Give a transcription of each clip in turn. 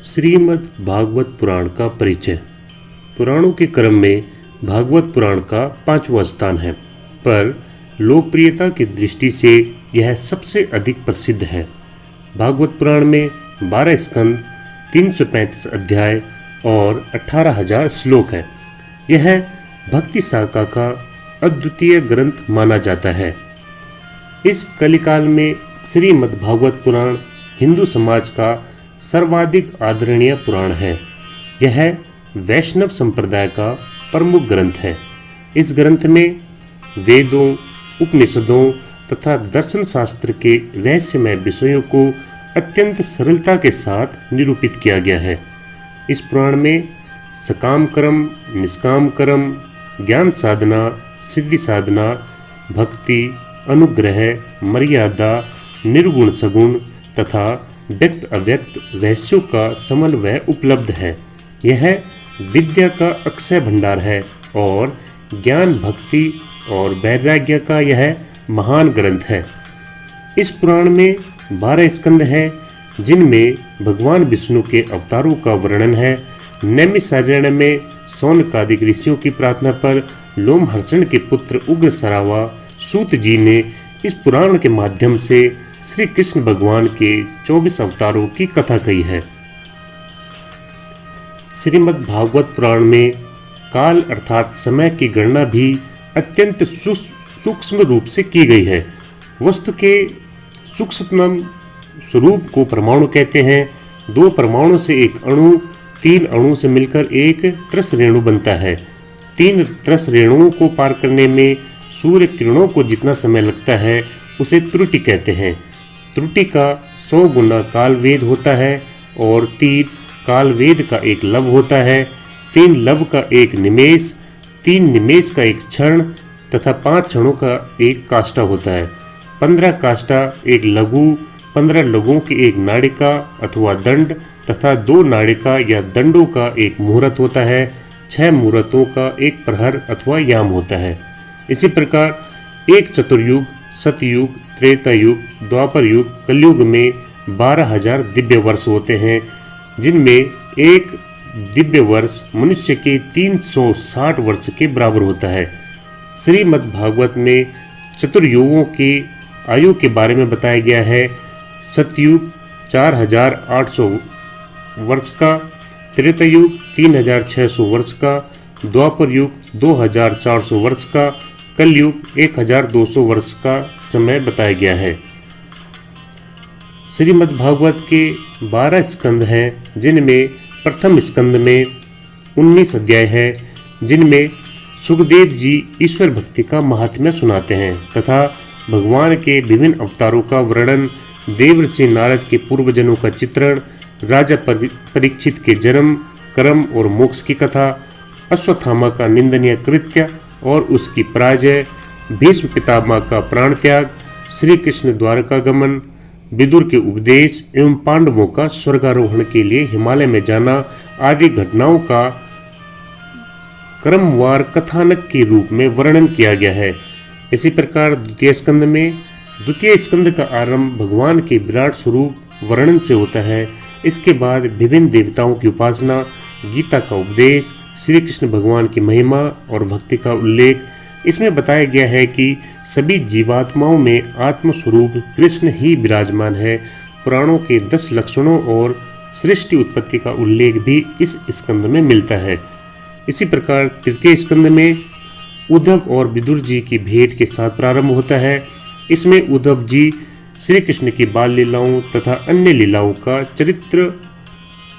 श्रीमद् भागवत पुराण का परिचय। पुराणों के क्रम में भागवत पुराण का 5वां स्थान है, पर लोकप्रियता की दृष्टि से यह सबसे अधिक प्रसिद्ध है। भागवत पुराण में 12 स्कंद, 335 अध्याय और 18,000 श्लोक है। यह भक्ति शाखा का अद्वितीय ग्रंथ माना जाता है। इस कलिकाल में श्रीमद् भागवत पुराण हिंदू समाज का सर्वाधिक आदरणीय पुराण है। यह वैष्णव संप्रदाय का प्रमुख ग्रंथ है। इस ग्रंथ में वेदों, उपनिषदों तथा दर्शन शास्त्र के रहस्यमय विषयों को अत्यंत सरलता के साथ निरूपित किया गया है। इस पुराण में सकाम कर्म, निष्काम कर्म, ज्ञान साधना, सिद्धि साधना, भक्ति, अनुग्रह, मर्यादा, निर्गुण सगुण तथा व्यक्त अव्यक्त रहस्यों का समन्वय उपलब्ध है। यह विद्या का अक्षय भंडार है और ज्ञान, भक्ति और वैराग्य का यह महान ग्रंथ है। इस पुराण में 12 स्कंद हैं, जिनमें भगवान विष्णु के अवतारों का वर्णन है। नैमिषारण्य में शौनकादिक ऋषियों की प्रार्थना पर लोमहर्षण के पुत्र उग्र सरावा सूत जी ने इस पुराण के माध्यम से श्री कृष्ण भगवान के 24 अवतारों की कथा कही है। श्रीमद् भागवत पुराण में काल अर्थात समय की गणना भी अत्यंत सूक्ष्म रूप से की गई है। वस्तु के सूक्ष्मतम स्वरूप को परमाणु कहते हैं। 2 परमाणु से एक अणु, 3 अणु से मिलकर एक त्रस रेणु बनता है। 3 त्रस रेणुओं को पार करने में सूर्य किरणों को जितना समय लगता है उसे त्रुटि कहते हैं। त्रुटि का 100 गुना काल वेद होता है और 3 काल वेद का एक लव होता है। 3 लव का एक निमेष, 3 निमेष का एक क्षण तथा 5 क्षणों का एक काष्ठा होता है। 15 काष्ठा एक लघु, 15 लघुओं की एक नाड़िका अथवा दंड तथा 2 नाड़िका या दंडों का एक मुहूर्त होता है। 6 मुहूर्तों का एक प्रहर अथवा याम होता है। इसी प्रकार एक चतुर्युग, सतयुग, त्रेता युग, द्वापर युग, कलयुग में 12,000 दिव्य वर्ष होते हैं, जिनमें एक दिव्य वर्ष मनुष्य के 360 वर्ष के बराबर होता है। श्रीमद् भागवत में चतुर्युगों की आयु के बारे में बताया गया है। सतयुग 4,800 वर्ष का, त्रेता युग 3,600 वर्ष का, द्वापर युग 2,400 वर्ष का, कलयुग 1,200 वर्ष का समय बताया गया है। श्रीमद् भागवत के 12 स्कंद हैं, जिनमें प्रथम स्कंद में 19 अध्याय हैं, जिनमें सुखदेव जी ईश्वर भक्ति का महात्म्य सुनाते हैं तथा भगवान के विभिन्न अवतारों का वर्णन, देवर्षि नारद के पूर्वजन्मों का चित्रण, राजा परीक्षित के जन्म, कर्म और मोक्ष की कथा, अश्वत्थामा का निंदनीय कृत्य और उसकी पराजय, भीष्म पितामह का प्राण त्याग, श्री कृष्ण द्वारकागमन, विदुर के उपदेश एवं पांडवों का स्वर्गारोहण के लिए हिमालय में जाना आदि घटनाओं का क्रमवार कथानक के रूप में वर्णन किया गया है। इसी प्रकार द्वितीय स्कंद का आरंभ भगवान के विराट स्वरूप वर्णन से होता है। इसके बाद विभिन्न देवताओं की उपासना, गीता का उपदेश, श्री कृष्ण भगवान की महिमा और भक्ति का उल्लेख। इसमें बताया गया है कि सभी जीवात्माओं में आत्मस्वरूप कृष्ण ही विराजमान है। पुराणों के 10 लक्षणों और सृष्टि उत्पत्ति का उल्लेख भी इस स्कंद में मिलता है। इसी प्रकार तृतीय स्कंद में उद्धव और विदुर जी की भेंट के साथ प्रारंभ होता है। इसमें उद्धव जी श्री कृष्ण की बाल लीलाओं तथा अन्य लीलाओं का चरित्र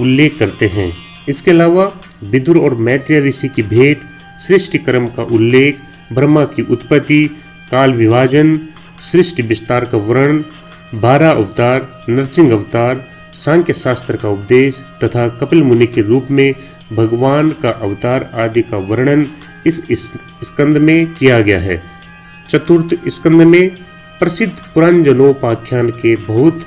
उल्लेख करते हैं। इसके अलावा विदुर और मैत्रेय ऋषि की भेंट, सृष्टि क्रम का उल्लेख, ब्रह्मा की उत्पत्ति, काल विभाजन, सृष्टि विस्तार का वर्णन, 12 अवतार, नरसिंह अवतार, सांख्य शास्त्र का उपदेश तथा कपिल मुनि के रूप में भगवान का अवतार आदि का वर्णन इस स्कंद में किया गया है। चतुर्थ स्कंद में प्रसिद्ध पुरांजनोपाख्यान के बहुत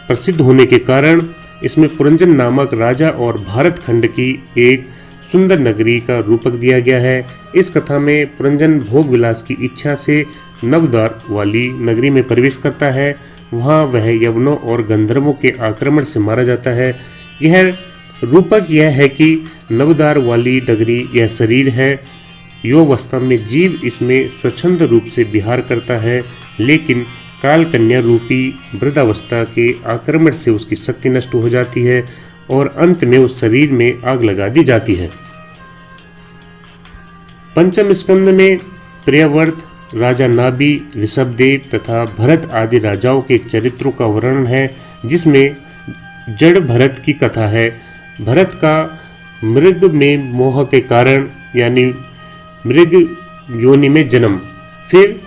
प्रसिद्ध होने के कारण इसमें पुरंजन नामक राजा और भारत खंड की एक सुंदर नगरी का रूपक दिया गया है। इस कथा में पुरंजन भोग विलास की इच्छा से नवद्वार वाली नगरी में प्रवेश करता है। वहाँ वह यवनों और गंधर्वों के आक्रमण से मारा जाता है। यह रूपक यह है कि नवद्वार वाली नगरी यह शरीर है। युवावस्था में जीव इसमें स्वच्छंद रूप से विहार करता है, लेकिन काल कन्या रूपी वृद्धावस्था के आक्रमण से उसकी शक्ति नष्ट हो जाती है और अंत में उस शरीर में आग लगा दी जाती है। पंचम स्कंद में प्रियव्रत, राजा नाभि, ऋषभदेव तथा भरत आदि राजाओं के चरित्रों का वर्णन है, जिसमें जड़ भरत की कथा है। भरत का मृग में मोह के कारण यानी मृग योनि में जन्म, फिर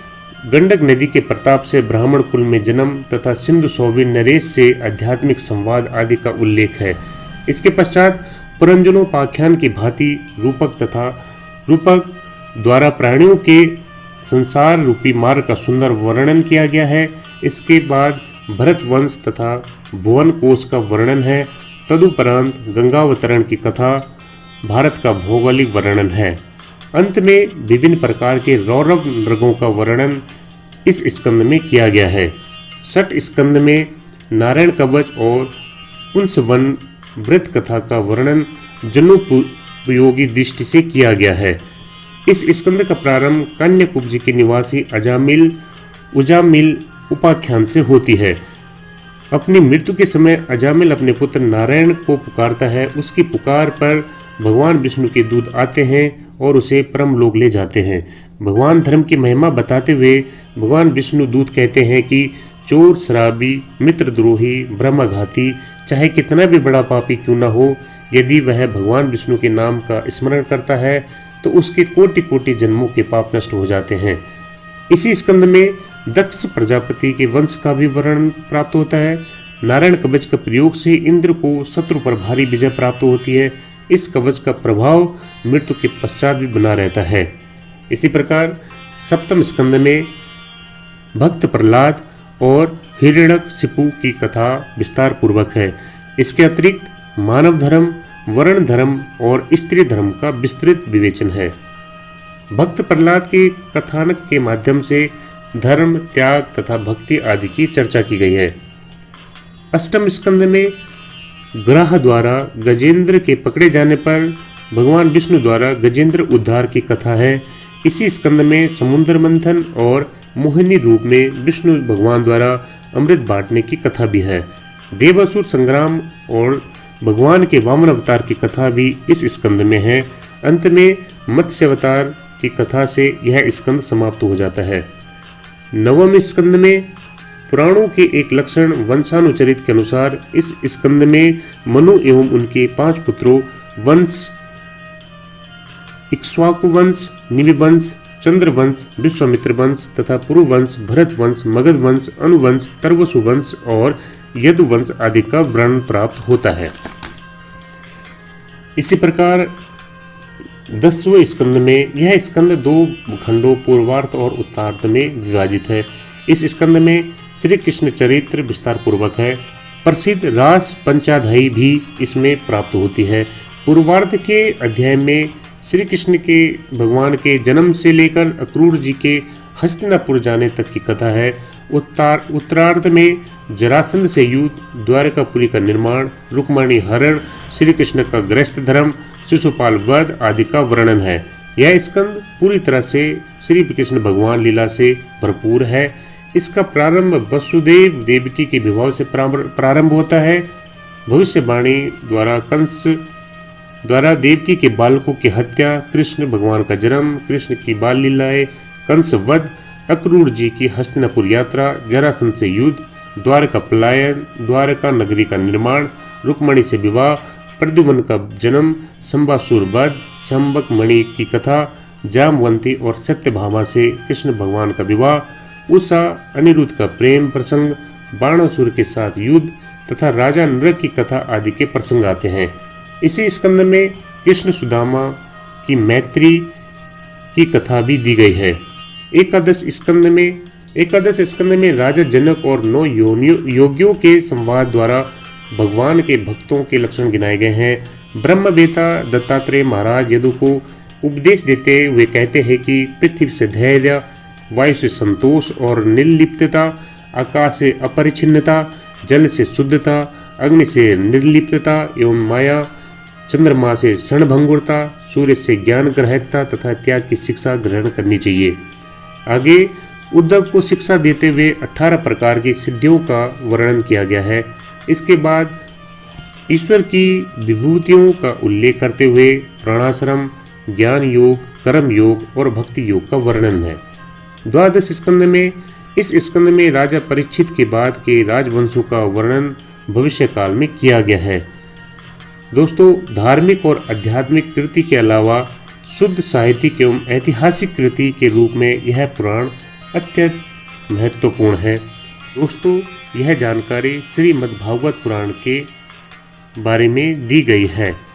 गंडक नदी के प्रताप से ब्राह्मण कुल में जन्म तथा सिंधु सौवीर नरेश से आध्यात्मिक संवाद आदि का उल्लेख है। इसके पश्चात पुरंजनोपाख्यान की भांति रूपक द्वारा प्राणियों के संसार रूपी मार्ग का सुंदर वर्णन किया गया है। इसके बाद भरत वंश तथा भुवन कोश का वर्णन है। तदुपरांत गंगावतरण की कथा, भारत का भौगोलिक वर्णन है। अंत में विभिन्न प्रकार के रौरव नृगों का वर्णन इस स्कंद में किया गया है। छठ स्कंद में नारायण कवच और पुंसवन व्रत कथा का वर्णन जनोपयोगी दृष्टि से किया गया है। इस स्कंद का प्रारंभ कन्याकुब्ज के निवासी उजामिल उपाख्यान से होती है। अपनी मृत्यु के समय अजामिल अपने पुत्र नारायण को पुकारता है। उसकी पुकार पर भगवान विष्णु के दूत आते हैं और उसे परम लोक ले जाते हैं। भगवान धर्म की महिमा बताते हुए भगवान विष्णु दूत कहते हैं कि चोर, शराबी, मित्रद्रोही, ब्रह्मघाती, चाहे कितना भी बड़ा पापी क्यों न हो, यदि वह भगवान विष्णु के नाम का स्मरण करता है तो उसके कोटि कोटि जन्मों के पाप नष्ट हो जाते हैं। इसी स्कंद में दक्ष प्रजापति के वंश का भी वर्णन प्राप्त होता है। नारायण कवच का प्रयोग से इंद्र को शत्रु पर भारी विजय प्राप्त होती है। इस कवच का प्रभाव मृत्यु के पश्चात भी बना रहता है। इसी प्रकार सप्तम स्कंद में भक्त प्रहलाद और हिरण्यकशिपु की कथा विस्तार पूर्वक है। इसके अतिरिक्त मानव धर्म, वर्ण धर्म और स्त्री धर्म का विस्तृत विवेचन है। भक्त प्रहलाद के कथानक के माध्यम से धर्म, त्याग तथा भक्ति आदि की चर्चा की गई है। अष्टम स्कंद में ग्रह द्वारा गजेंद्र के पकड़े जाने पर भगवान विष्णु द्वारा गजेंद्र उद्धार की कथा है। इसी स्कंद में समुद्र मंथन और मोहिनी रूप में विष्णु भगवान द्वारा अमृत बांटने की कथा भी है। देवासुर संग्राम और भगवान के वामन अवतार की कथा भी इस स्कंद में है। अंत में मत्स्य अवतार की कथा से यह स्कंद समाप्त हो जाता है। नवम स्कंद में पुराणों के एक लक्षण वंशानुचरित के अनुसार इस स्कंद में मनु एवं उनके 5 पुत्रों वंश, इक्ष्वाकु वंश, निमि वंश, चंद्र वंश, विश्वामित्र वंश तथा पुरु वंश, भरत वंश, मगध वंश, अनुवंश, तरवसु वंश और यदु वंश आदि का वर्णन प्राप्त होता है। इसी प्रकार 10वें स्कंद में यह स्कंद 2 खंडों पूर्वार्ध और उत्तरार्ध में विभाजित है। इस स्कंद में श्री कृष्ण चरित्र विस्तार पूर्वक है। प्रसिद्ध रास पंचाध्यायी भी इसमें प्राप्त होती है। पूर्वार्ध के अध्याय में श्री कृष्ण के भगवान के जन्म से लेकर अक्रूर जी के हस्तिनापुर जाने तक की कथा है। उत्तरार्ध में जरासंध से युद्ध, द्वारकापुरी का निर्माण, रुक्मणी हरण, श्री कृष्ण का गृहस्थ धर्म, शिशुपाल वध आदि का वर्णन है। यह स्कंद पूरी तरह से श्री कृष्ण भगवान लीला से भरपूर है। इसका प्रारंभ वसुदेव देवकी के विवाह से प्रारंभ होता है। भविष्यवाणी द्वारा कंस द्वारा देवकी के बालकों की हत्या, कृष्ण भगवान का जन्म, कृष्ण की बाल लीलाएं, कंस वध, अक्रूर जी की हस्तिनापुर यात्रा, जरासंध से युद्ध, द्वारका पलायन, द्वारका नगरी का निर्माण, रुक्मणी से विवाह, प्रद्युम्न का जन्म, संबासुर वध, शंबक मणि की कथा, जामवंती और सत्यभामा से कृष्ण भगवान का विवाह, उषा अनिरुद्ध का प्रेम प्रसंग, बाणासुर के साथ युद्ध तथा राजा नृग की कथा आदि के प्रसंग आते हैं। इसी स्कंद में कृष्ण सुदामा की मैत्री की कथा भी दी गई है। एकादश स्कंद में राजा जनक और 9 योगियों के संवाद द्वारा भगवान के भक्तों के लक्षण गिनाए गए हैं। ब्रह्मवेता दत्तात्रेय महाराज यदु को उपदेश देते हुए कहते हैं कि पृथ्वी से धैर्य, वायु से संतोष और निर्लिप्तता, आकाश से अपरिछिन्नता, जल से शुद्धता, अग्नि से निर्लिप्तता एवं माया, चंद्रमा से क्षणभंगुरता, सूर्य से ज्ञान ग्राह्यता तथा त्याग की शिक्षा ग्रहण करनी चाहिए। आगे उद्धव को शिक्षा देते हुए 18 प्रकार की सिद्धियों का वर्णन किया गया है। इसके बाद ईश्वर की विभूतियों का उल्लेख करते हुए प्राणाश्रम, ज्ञान योग, कर्म योग और भक्ति योग का वर्णन है। द्वादश स्कंद में इस स्कंद में राजा परीक्षित के बाद के राजवंशों का वर्णन भविष्य काल में किया गया है। दोस्तों, धार्मिक और आध्यात्मिक कृति के अलावा शुद्ध साहित्यिक एवं ऐतिहासिक कृति के रूप में यह पुराण अत्यंत महत्वपूर्ण है। दोस्तों, यह जानकारी श्रीमद् भागवत पुराण के बारे में दी गई है।